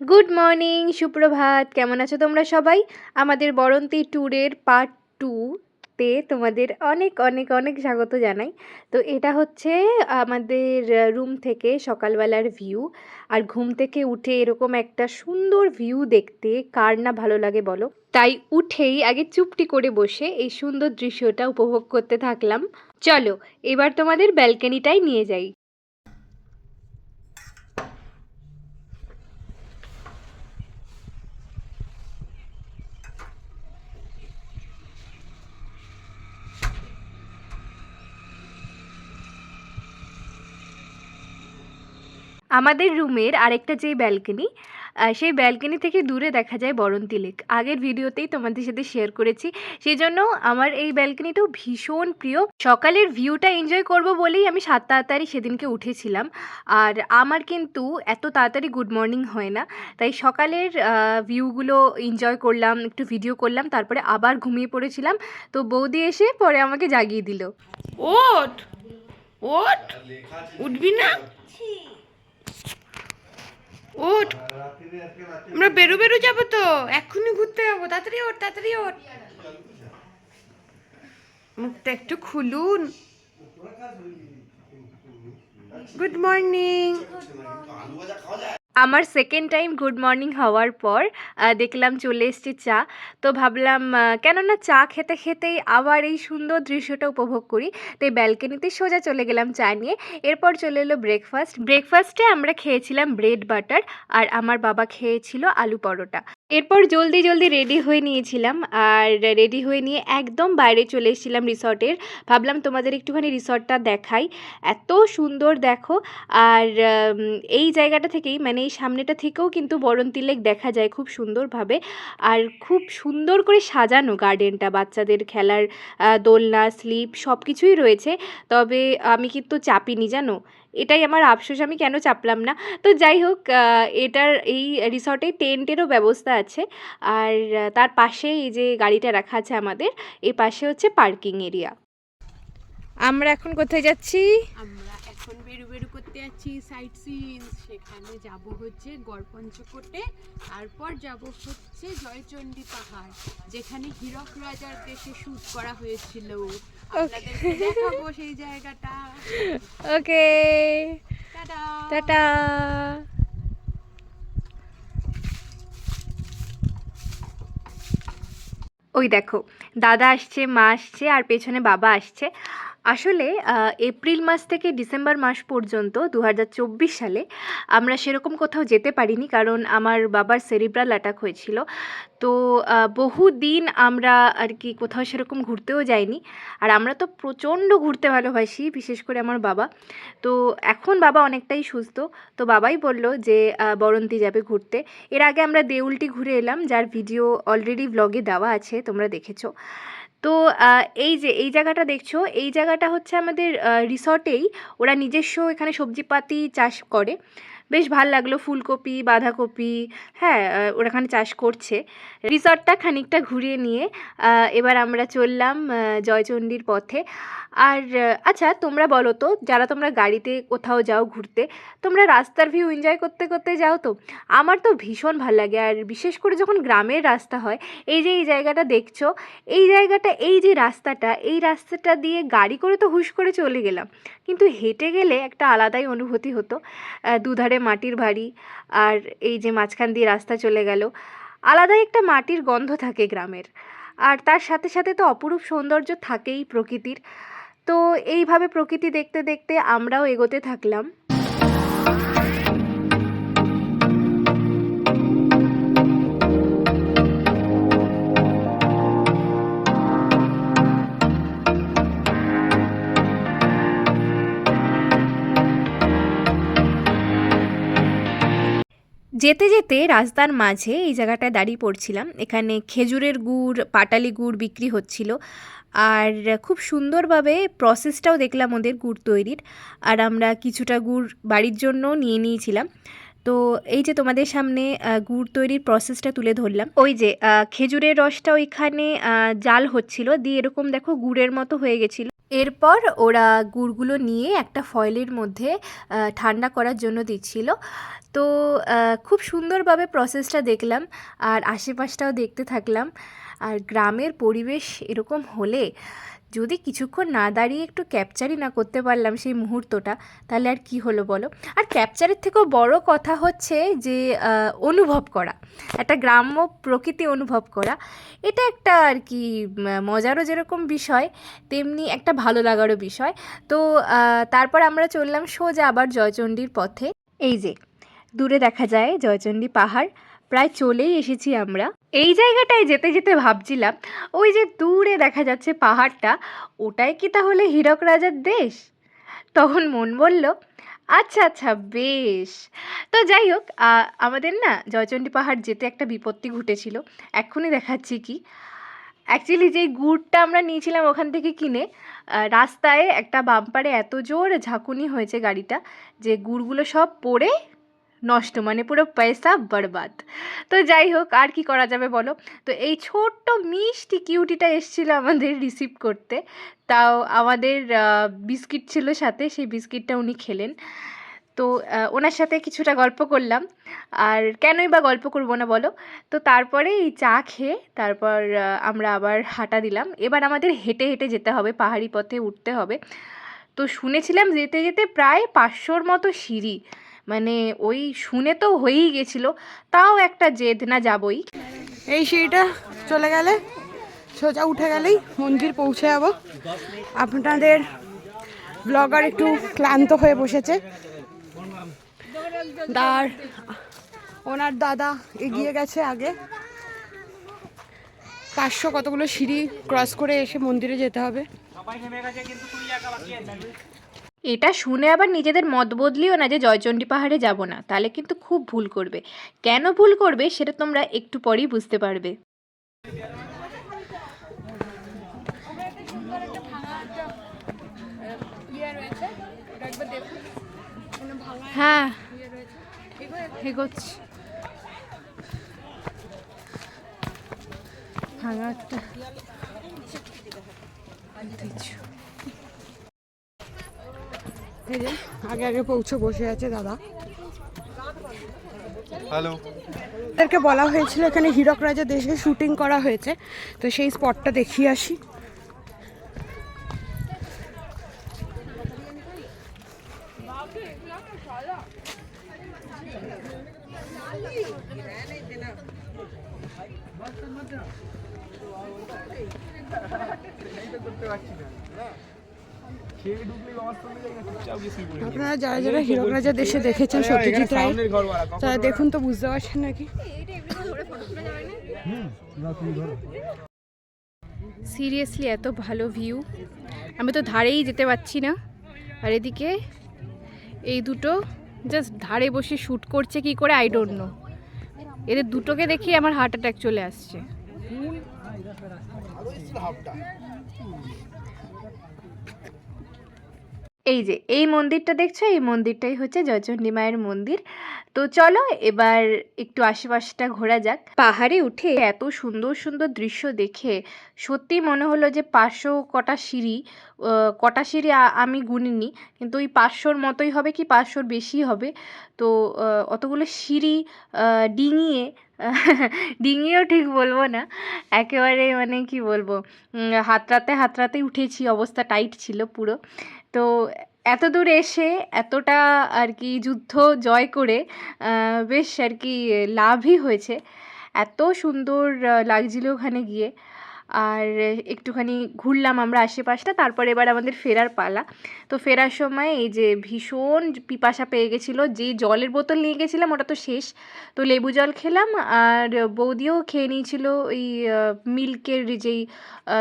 Good morning, সুপ্রভাত। কেমন আছো তোমরা সবাই? আমাদের বরন্তী ট্যুরের পার্ট 2 তে তোমাদের অনেক অনেক অনেক স্বাগত জানাই। তো এটা হচ্ছে আমাদের রুম থেকে সকালবেলার ভিউ। আর ঘুম থেকে উঠে এরকম একটা সুন্দর ভিউ দেখতে কার না ভালো লাগে বলো? তাই উঠেই আগে চুপটি করে বসে এই সুন্দর দৃশ্যটা উপভোগ করতে থাকলাম। চলো এবার তোমাদের ব্যালকনিটাই নিয়ে যাই। আমাদের রুমের আরেকটা যে ব্যালকনি, সেই ব্যালকনি থেকে দূরে দেখা যায় বরন্তী লেক। আগের ভিডিওতেই তোমাদের সাথে শেয়ার করেছি। সেজন্য আমার এই ব্যালকনিটাও ভীষণ প্রিয়। সকালের ভিউটা এনজয় করব বলেই আমি 7 তাড়াতাড়ি সেদিনকে উঠেছিলাম। আর আমার কিন্তু এত তাড়াতাড়ি গুড মর্নিং হয় না। তাই সকালের ভিউগুলো এনজয় করলাম, একটু ভিডিও করলাম, তারপরে আবার ঘুমিয়ে পড়েছিলাম। তো বৌদি এসে পরে আমাকে জাগিয়ে দিল। ওঠ ওঠ, উঠবি না? ওঠ, আমরা বেরো বেরো যাবো তো, এক্ষুনি ঘুরতে যাবো। তাড়াতাড়ি ওঠ, তাড়াতাড়ি ওঠ। মুখটা একটু খুলুন। Good morning. আমার সেকেন্ড টাইম গুড মর্নিং হওয়ার পর দেখলাম চলে এসছে চা। তো ভাবলাম কেননা চা খেতে খেতেই আবার এই সুন্দর দৃশ্যটা উপভোগ করি। তাই ব্যালকনিতে সোজা চলে গেলাম চা নিয়ে। এরপর চলে এলো ব্রেকফাস্টে আমরা খেয়েছিলাম ব্রেড বাটার, আর আমার বাবা খেয়েছিল আলু পরোটা। এরপর জলদি জলদি রেডি হয়ে নিয়েছিলাম, আর রেডি হয়ে নিয়ে একদম বাইরে চলে এসেছিলাম রিসর্টের। ভাবলাম তোমাদের একটুখানি রিসর্টটা দেখাই, এত সুন্দর দেখো। আর এই জায়গাটা থেকেই, মানে এই সামনেটা থেকেও কিন্তু বরন্তী লেক দেখা যায় খুব সুন্দরভাবে। আর খুব সুন্দর করে সাজানো গার্ডেনটা, বাচ্চাদের খেলার দোলনা, স্লিপ সব কিছুই রয়েছে। তবে আমি কিন্তু চাপিনি জানো, এটাই আমার আফসোস, আমি কেন চাপলাম না। তো যাই হোক, এটার এই রিসর্টে টেন্টেরও ব্যবস্থা আছে। আর তার পাশে এই যে গাড়িটা রাখা আছে আমাদের, এই পাশে হচ্ছে পার্কিং এরিয়া। আমরা এখন কোথায় যাচ্ছি? আমরা এখন বেরু বেরু করতে যাচ্ছি সাইট সিন। সেখানে যাব হচ্ছে গড়পঞ্চকোটে, তারপর যাব হচ্ছে জয়চণ্ডী পাহাড়, যেখানে হীরক রাজার দেশে শুট করা হয়েছিল। আপনাদেরকে দেখাবো সেই জায়গাটা। ওকে, টাটা টাটা। ওই দেখো, দাদা আসছে, মা আসছে, আর পেছনে বাবা আসছে। আসলে এপ্রিল মাস থেকে ডিসেম্বর মাস পর্যন্ত 2024 সালে আমরা সেরকম কোথাও যেতে পারিনি, কারণ আমার বাবার সেরিব্রাল অ্যাটাক হয়েছিল। তো বহুদিন আমরা আর কি কোথাও সেরকম ঘুরতেও যাইনি। আর আমরা তো প্রচণ্ড ঘুরতে ভালোবাসি, বিশেষ করে আমার বাবা। তো এখন বাবা অনেকটাই সুস্থ। তো বাবাই বলল যে বরন্তী যাবে ঘুরতে। এর আগে আমরা দেউলটি ঘুরে এলাম, যার ভিডিও অলরেডি ব্লগে দেওয়া আছে, তোমরা দেখেছো। তো এই যে এই জায়গাটা দেখছো, এই জায়গাটা হচ্ছে আমাদের রিসর্টেই। ওরা নিজস্ব এখানে সবজিপাতি চাষ করে। বেশ ভাল লাগলো, ফুলকপি, বাঁধাকপি, হ্যাঁ, ওরা এখানে চাষ করছে। রিসর্টটা খানিকটা ঘুরিয়ে নিয়ে এবার আমরা চললাম জয়চণ্ডীর পথে। আর আচ্ছা তোমরা বলো তো, যারা তোমরা গাড়িতে কোথাও যাও ঘুরতে, তোমরা রাস্তার ভিউ এনজয় করতে করতে যাও তো? আমার তো ভীষণ ভাল লাগে। আর বিশেষ করে যখন গ্রামের রাস্তা হয়, এই যে এই জায়গাটা দেখছো, এই জায়গাটা, এই যে রাস্তাটা, এই রাস্তাটা দিয়ে গাড়ি করে তো হুশ করে চলে গেলাম, কিন্তু হেঁটে গেলে একটা আলাদাই অনুভূতি হতো। দুধারে মাটির বাড়ি, আর এই যে মাঝখান দিয়ে রাস্তা চলে গেল, আলাদাই একটা মাটির গন্ধ থাকে গ্রামের। আর তার সাথে সাথে তো অপরূপ সৌন্দর্য থাকেই প্রকৃতির। তো এইভাবে প্রকৃতি দেখতে দেখতে আমরাও এগোতে থাকলাম। যেতে যেতে রাস্তার মাঝে এই জায়গাটায় দাঁড়িয়ে পড়ছিলাম। এখানে খেজুরের গুড়, পাটালি গুড় বিক্রি হচ্ছিল। আর খুব সুন্দরভাবে প্রসেসটাও দেখলাম ওদের গুড় তৈরির। আর আমরা কিছুটা গুড় বাড়ির জন্য নিয়ে নিয়েছিলাম। তো এই যে তোমাদের সামনে গুড় তৈরির প্রসেসটা তুলে ধরলাম। ওই যে খেজুরের রসটা ওইখানে জাল হচ্ছিল, দিয়ে এরকম দেখো গুড়ের মতো হয়ে গেছিলো। এরপর ওরা গুড়গুলো নিয়ে একটা ফয়েলের মধ্যে ঠান্ডা করার জন্য দিচ্ছিল। তো খুব সুন্দরভাবে প্রসেসটা দেখলাম আর আশেপাশটাও দেখতে থাকলাম। আর গ্রামের পরিবেশ এরকম হলে যদি কিছুক্ষণ না দাঁড়িয়ে একটু ক্যাপচারই না করতে পারলাম সেই মুহূর্তটা, তাহলে আর কি হলো বলো। আর ক্যাপচারের থেকেও বড় কথা হচ্ছে যে অনুভব করা, একটা গ্রাম্য প্রকৃতি অনুভব করা, এটা একটা আর কি মজারও যেরকম বিষয়, তেমনি একটা ভালো লাগারও বিষয়। তো তারপর আমরা চললাম সোজা আবার জয়চণ্ডীর পথে। এই যে দূরে দেখা যায় জয়চণ্ডী পাহাড়, প্রায় চলেই এসেছি আমরা। এই জায়গাটায় যেতে যেতে ভাবছিলাম, ওই যে দূরে দেখা যাচ্ছে পাহাড়টা, ওটাই কি তাহলে হীরক রাজার দেশ? তখন মন বলল আচ্ছা আচ্ছা বেশ। তো যাই হোক, আমাদের না জয়চণ্ডী পাহাড় যেতে একটা বিপত্তি ঘটেছিল, এক্ষুনি দেখাচ্ছি কি। অ্যাকচুয়ালি যেই গুড়টা আমরা নিয়েছিলাম ওখান থেকে কিনে, রাস্তায় একটা বাম্পারে এত জোর ঝাঁকুনি হয়েছে গাড়িটা যে গুড়গুলো সব পড়ে নষ্ট, মানে পুরো পয়সা বরবাদ। তো যাই হোক, আর কি করা যাবে বলো। তো এই ছোট্ট মিষ্টি কিউটিটা এসেছিলো আমাদের রিসিভ করতে, তাও আমাদের বিস্কিট ছিল সাথে, সেই বিস্কিটটা উনি খেলেন। তো ওনার সাথে কিছুটা গল্প করলাম, আর কেনই বা গল্প করবো না বলো। তো তারপরে এই চা খেয়ে তারপর আমরা আবার হাঁটা দিলাম। এবার আমাদের হেঁটে হেঁটে যেতে হবে, পাহাড়ি পথে উঠতে হবে। তো শুনেছিলাম যেতে যেতে প্রায় 500-র মতো সিঁড়ি, মানে ওই শুনে তো হয়েই গেছিলো, তাও একটা জেদ না যাবই। এই সিঁড়িটা চলে গেলে সোজা উঠে গেলেই মন্দির পৌঁছে যাব। আপনাদের ব্লগার একটু ক্লান্ত হয়ে বসেছে, আর ওনার দাদা এগিয়ে গেছে আগে। 500 কতগুলো সিঁড়ি ক্রস করে এসে মন্দিরে যেতে হবে। এটা শুনে আবার নিজেদের মত বদলিও না যে জয়চণ্ডী পাহাড়ে যাব না, তাহলে কিন্তু খুব ভুল করবে। কেন ভুল করবে সেটা তোমরা একটু পরেই বুঝতে পারবে। হ্যাঁ এগোচ্ছি, ভাঙা একটা এই যে আগে আগে পৌঁছে বসে আছে দাদা। হ্যালো, তাদেরকে বলা হয়েছিল এখানে হীরক রাজা দেশে শুটিং করা হয়েছে, তো সেই স্পটটা দেখিয়ে আসি। আপনারা যারা যারা হীরক রাজা দেশে দেখেছেন সত্যজিৎ রায়, তারা দেখুন তো বুঝতে পারছেন নাকি। সিরিয়াসলি এত ভালো ভিউ, আমি তো ধারেই যেতে পারছি না। আর এদিকে এই দুটো জাস্ট ধারে বসে শ্যুট করছে কি করে আই ডোন্ট নো। এদের দুটোকে দেখি আমার হার্ট অ্যাটাক চলে আসছে। এই যে এই মন্দিরটা দেখছো, এই মন্দিরটাই হচ্ছে জয়চণ্ডী মায়ের মন্দির। তো চলো এবার একটু আশেপাশটা ঘোরা যাক। পাহাড়ে উঠে এত সুন্দর সুন্দর দৃশ্য দেখে সত্যি মনে হলো যে 500 কটা সিঁড়ি, কটা সিঁড়ি আমি গুনিনি, কিন্তু ওই 500-র মতোই হবে কি 500-র বেশি হবে। তো অতগুলো সিঁড়ি ডিঙিয়ে ডিঙিয়েও ঠিক বলবো না, একেবারে মানে কি বলবো, হাতড়াতে উঠেছি, অবস্থা টাইট ছিল পুরো। তো এত দূর এসে এতটা আর কি যুদ্ধ জয় করে বেশ আর কি লাভই হয়েছে। এত সুন্দর লাগছিল ওখানে গিয়ে। আর একটুখানি ঘুরলাম আমরা আশেপাশটা, তারপর এবার আমাদের ফেরার পালা। তো ফেরার সময় এই যে ভীষণ পিপাসা পেয়ে গেছিলো, যে জলের বোতল নিয়ে গেছিলাম ওটা তো শেষ, তো লেবু জল খেলাম। আর বৌদিও খেয়ে নিয়েছিল ওই মিল্কের যেই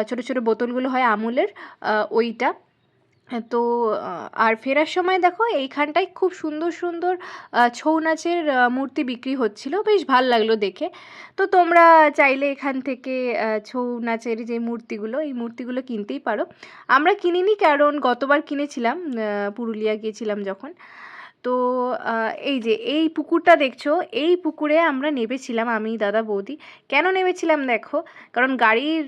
ছোটো ছোটো বোতলগুলো হয় আমুলের, ওইটা। তো আর ফেরার সময় দেখো এইখানটায় খুব সুন্দর সুন্দর ছৌ নাচের মূর্তি বিক্রি হচ্ছিল, বেশ ভাল লাগলো দেখে। তো তোমরা চাইলে এখান থেকে ছৌ নাচের যে মূর্তিগুলো, এই মূর্তিগুলো কিনতেই পারো। আমরা কিনিনি, কারণ গতবার কিনেছিলাম পুরুলিয়া গিয়েছিলাম যখন। তো এই যে এই পুকুরটা দেখছো, এই পুকুরে আমরা নেমেছিলাম আমি দাদা বৌদি। কেন নেমেছিলাম দেখো, কারণ গাড়ির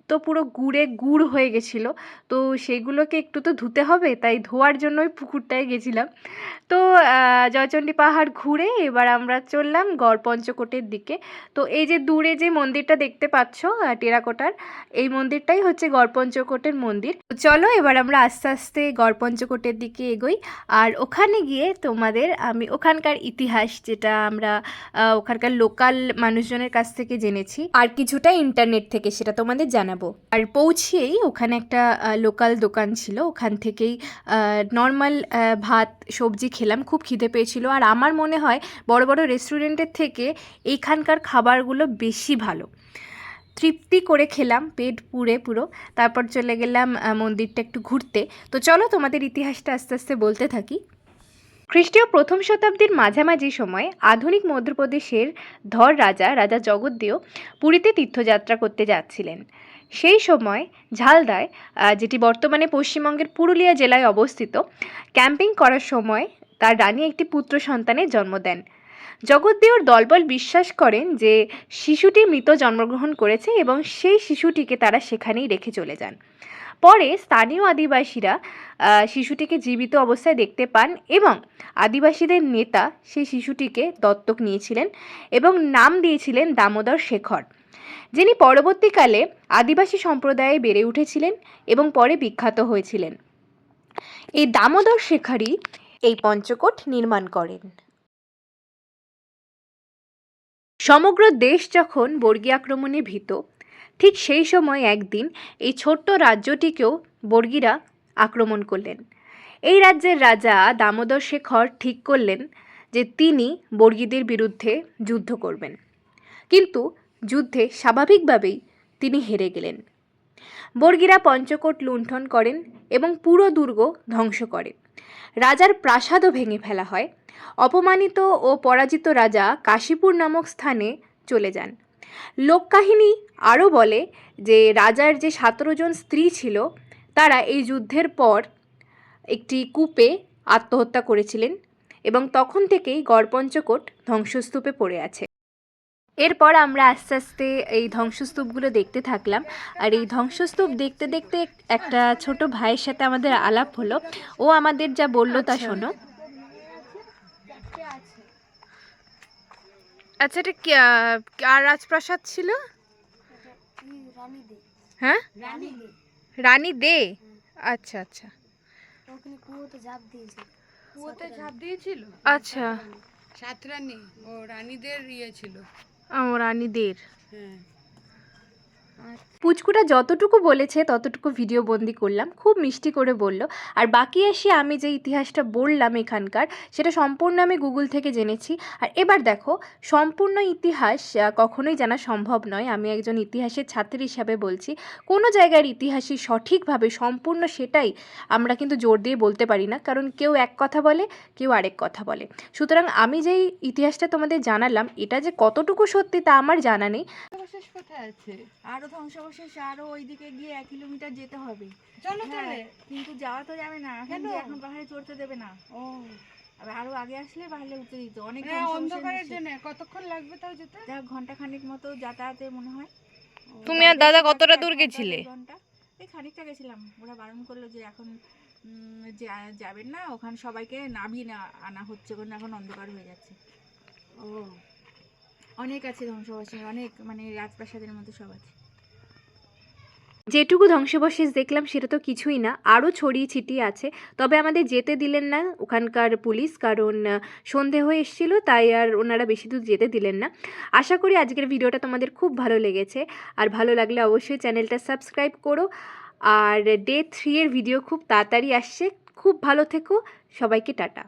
তো পুরো গুড়ে গুড় হয়ে গেছিলো। তো সেগুলোকে একটু তো ধুতে হবে, তাই ধোয়ার জন্য ওই পুকুরটায় গেছিলাম। তো জয়চণ্ডী পাহাড় ঘুরে এবার আমরা চললাম গড়পঞ্চকোটের দিকে। তো এই যে দূরে যে মন্দিরটা দেখতে পাচ্ছ টেরাকোটার, এই মন্দিরটাই হচ্ছে গড়পঞ্চকোটের মন্দির। তো চলো এবার আমরা আস্তে আস্তে গড়পঞ্চকোটের দিকে এগোই, আর ওখানে গিয়ে তোমাদের আমি ওখানকার ইতিহাস, যেটা আমরা ওখানকার লোকাল মানুষজনের কাছ থেকে জেনেছি, আর কিছুটা ইন্টারনেট থেকে, সেটা তোমাদের জানাবো। আর পৌঁছেই ওখানে একটা লোকাল দোকান ছিল, ওখান থেকেই নর্মাল ভাত সবজি খেলাম। খুব খিদে পেয়েছিল, আর আমার মনে হয় বড় বড় রেস্টুরেন্টের থেকে এইখানকার খাবারগুলো বেশি ভালো। তৃপ্তি করে খেলাম পেট পুরে পুরো। তারপর চলে গেলাম মন্দিরটা একটু ঘুরতে। তো চলো তোমাদের ইতিহাসটা আস্তে আস্তে বলতে থাকি। খ্রিস্টীয় প্রথম শতাব্দীর মাঝামাঝি সময় আধুনিক মধ্যপ্রদেশের ধর রাজা জগদ্দেও পুরীতে তীর্থযাত্রা করতে যাচ্ছিলেন। সেই সময় ঝালদায়, যেটি বর্তমানে পশ্চিমবঙ্গের পুরুলিয়া জেলায় অবস্থিত, ক্যাম্পিং করার সময় তার রানী একটি পুত্র সন্তানের জন্ম দেন। জগদ্দেওর দলবল বিশ্বাস করেন যে শিশুটি মৃত জন্মগ্রহণ করেছে এবং সেই শিশুটিকে তারা সেখানেই রেখে চলে যান। পরে স্থানীয় আদিবাসীরা শিশুটিকে জীবিত অবস্থায় দেখতে পান এবং আদিবাসীদের নেতা সেই শিশুটিকে দত্তক নিয়েছিলেন এবং নাম দিয়েছিলেন দামোদর শেখর, যিনি পরবর্তীকালে আদিবাসী সম্প্রদায়ে বেড়ে উঠেছিলেন এবং পরে বিখ্যাত হয়েছিলেন। এই দামোদর শেখরই এই পঞ্চকোট নির্মাণ করেন। সমগ্র দেশ যখন বর্গী আক্রমণে ভীত, ঠিক সেই সময় একদিন এই ছোট্ট রাজ্যটিকেও বর্গীরা আক্রমণ করলেন। এই রাজ্যের রাজা দামোদর শেখর ঠিক করলেন যে তিনি বর্গীদের বিরুদ্ধে যুদ্ধ করবেন, কিন্তু যুদ্ধে স্বাভাবিকভাবেই তিনি হেরে গেলেন। বর্গীরা পঞ্চকোট লুণ্ঠন করেন এবং পুরো দুর্গ ধ্বংস করে। রাজার প্রাসাদও ভেঙে ফেলা হয়। অপমানিত ও পরাজিত রাজা কাশীপুর নামক স্থানে চলে যান। লোককাহিনী আরও বলে যে রাজার যে 17 জন স্ত্রী ছিল, তারা এই যুদ্ধের পর একটি কূপে আত্মহত্যা করেছিলেন এবং তখন থেকেই গড়পঞ্চকোট ধ্বংসস্তূপে পড়ে আছে। এরপর আমরা আস্তে আস্তে এই ধ্বংসস্তূপগুলো দেখতে থাকলাম, আর এই ধ্বংসস্তূপ দেখতে দেখতে একটা ছোট ভাইয়ের সাথে আমাদের আলাপ হলো। ও আমাদের যা বললো তা শোনো। আচ্ছা, এটা আর রাজপ্রাসাদ ছিল? হ্যাঁ, রানী দে। আচ্ছা আচ্ছা, কুয়োতে ঝাঁপ দিয়েছিল। আচ্ছা, সাতরানী ও রানীদের ছিল। রানীদের। হ্যাঁ, পুচকুটা যতটুকু বলেছে ততটুকু ভিডিও বন্দি করলাম, খুব মিষ্টি করে বলল। আর বাকি এসে আমি যে ইতিহাসটা বললাম এখানকার, সেটা সম্পূর্ণ আমি গুগল থেকে জেনেছি। আর এবার দেখো, সম্পূর্ণ ইতিহাস কখনোই জানা সম্ভব নয়। আমি একজন ইতিহাসের ছাত্রী হিসাবে বলছি, কোনো জায়গার ইতিহাসই সঠিকভাবে সম্পূর্ণ সেটাই আমরা কিন্তু জোর দিয়ে বলতে পারি না, কারণ কেউ এক কথা বলে, কেউ আরেক কথা বলে। সুতরাং আমি যেই ইতিহাসটা তোমাদের জানালাম, এটা যে কতটুকু সত্যি তা আমার জানা নেই। ধ্বংসাবশেষ কোথায় আছে? আরো ধ্বংসাবশেষ আরো ওইদিকে গিয়ে 1 কিলোমিটার যেতে হবে। চলো হ্যাঁ, তাহলে। কিন্তু যাওয়া তো যাবে না, কেন? এখন পাহাড়ে চড়তে দেবে না। ও, আরো আগে আসলে পাহাড়ে উঠতে দিত। অনেক হ্যাঁ, অন্ধকারের জন্য কতক্ষণ লাগবে তাও যেতে? ঘন্টা খানিক মতো যাতায়াতে মনে হয়। তুমি আর দাদা কতটা দূর গেছিলে? ঘন্টা, এই খানিকটা গেছিলাম। ওরা বারণ করলো যে এখন যাবেন না, ওখানে সবাইকে নামিয়ে আনা হচ্ছে, কারণ এখন অন্ধকার হয়ে যাচ্ছে। ও, অনেক আছে ধ্বংসাবশেষ, অনেক, মানে রাজপ্রাসাদের মতো সব আছে। যেটুকু ধ্বংসাবশেষ দেখলাম সেটা তো কিছুই না, আরও ছড়িয়ে ছিটিয়ে আছে। তবে আমাদের যেতে দিলেন না ওখানকার পুলিশ, কারণ সন্ধে হয়ে এসেছিল, তাই আর ওনারা বেশি দূর যেতে দিলেন না। আশা করি আজকের ভিডিওটা তোমাদের খুব ভালো লেগেছে, আর ভালো লাগলে অবশ্যই চ্যানেলটা সাবস্ক্রাইব করো। আর ডে 3 এর ভিডিও খুব তাড়াতাড়ি আসছে। খুব ভালো থেকো, সবাইকে টাটা।